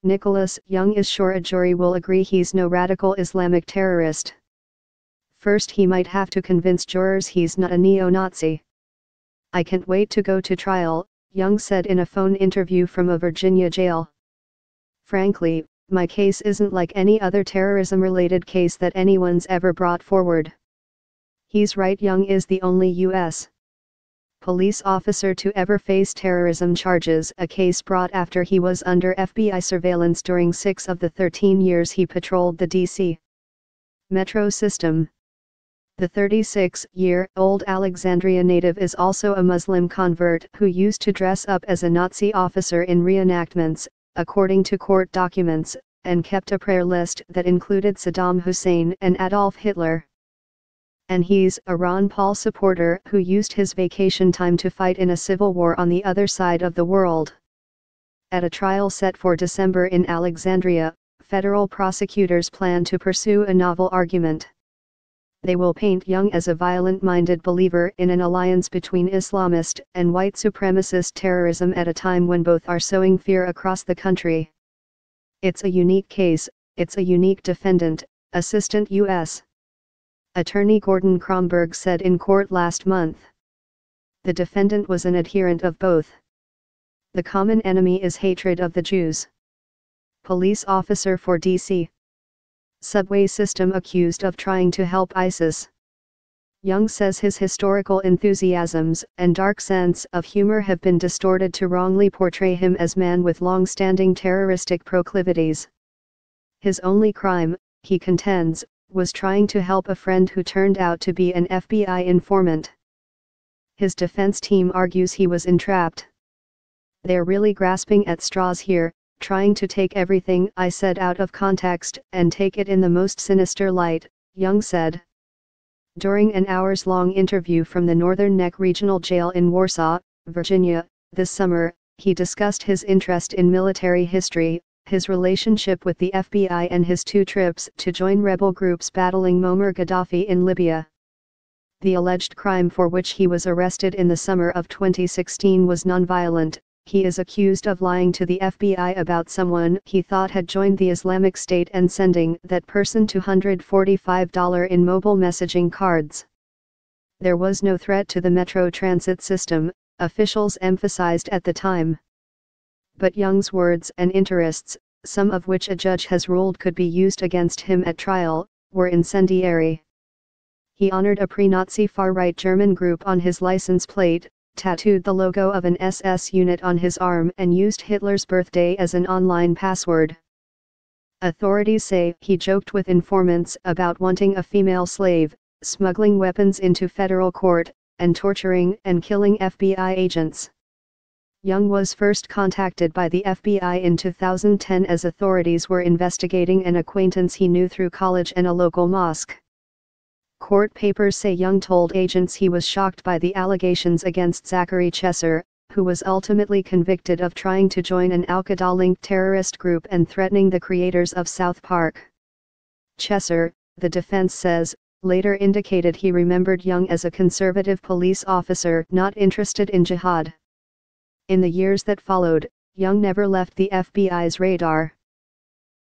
Nicholas Young is sure a jury will agree he's no radical Islamic terrorist. First he might have to convince jurors he's not a neo-Nazi. "I can't wait to go to trial," Young said in a phone interview from a Virginia jail. "Frankly, my case isn't like any other terrorism-related case that anyone's ever brought forward." He's right. Young is the only U.S. police officer to ever face terrorism charges, a case brought after he was under FBI surveillance during 6 of the 13 years he patrolled the D.C. metro system. The 36-year-old Alexandria native is also a Muslim convert who used to dress up as a Nazi officer in reenactments, according to court documents, and kept a prayer list that included Saddam Hussein and Adolf Hitler. And he's a Ron Paul supporter who used his vacation time to fight in a civil war on the other side of the world. At a trial set for December in Alexandria, federal prosecutors plan to pursue a novel argument. They will paint Young as a violent-minded believer in an alliance between Islamist and white supremacist terrorism at a time when both are sowing fear across the country. "It's a unique case, it's a unique defendant," Assistant U.S. Attorney Gordon Kromberg said in court last month. The defendant was an adherent of both. "The common enemy is hatred of the Jews." Police officer for D.C. subway system accused of trying to help ISIS. Young says his historical enthusiasms and dark sense of humor have been distorted to wrongly portray him as man with long-standing terroristic proclivities. His only crime, he contends, was trying to help a friend who turned out to be an FBI informant. His defense team argues he was entrapped. "They're really grasping at straws here, trying to take everything I said out of context and take it in the most sinister light," Young said. During an hours-long interview from the Northern Neck Regional Jail in Warsaw, Virginia, this summer, he discussed his interest in military history, his relationship with the FBI and his 2 trips to join rebel groups battling Muammar Gaddafi in Libya. The alleged crime for which he was arrested in the summer of 2016 was nonviolent. He is accused of lying to the FBI about someone he thought had joined the Islamic State and sending that person $245 in mobile messaging cards. There was no threat to the metro transit system, officials emphasized at the time. But Young's words and interests, some of which a judge has ruled could be used against him at trial, were incendiary. He honored a pre-Nazi far-right German group on his license plate, tattooed the logo of an SS unit on his arm and used Hitler's birthday as an online password. Authorities say he joked with informants about wanting a female slave, smuggling weapons into federal court, and torturing and killing FBI agents. Young was first contacted by the FBI in 2010 as authorities were investigating an acquaintance he knew through college and a local mosque. Court papers say Young told agents he was shocked by the allegations against Zachary Chesser, who was ultimately convicted of trying to join an Al-Qaeda-linked terrorist group and threatening the creators of South Park. Chesser, the defense says, later indicated he remembered Young as a conservative police officer not interested in jihad. In the years that followed, Young never left the FBI's radar.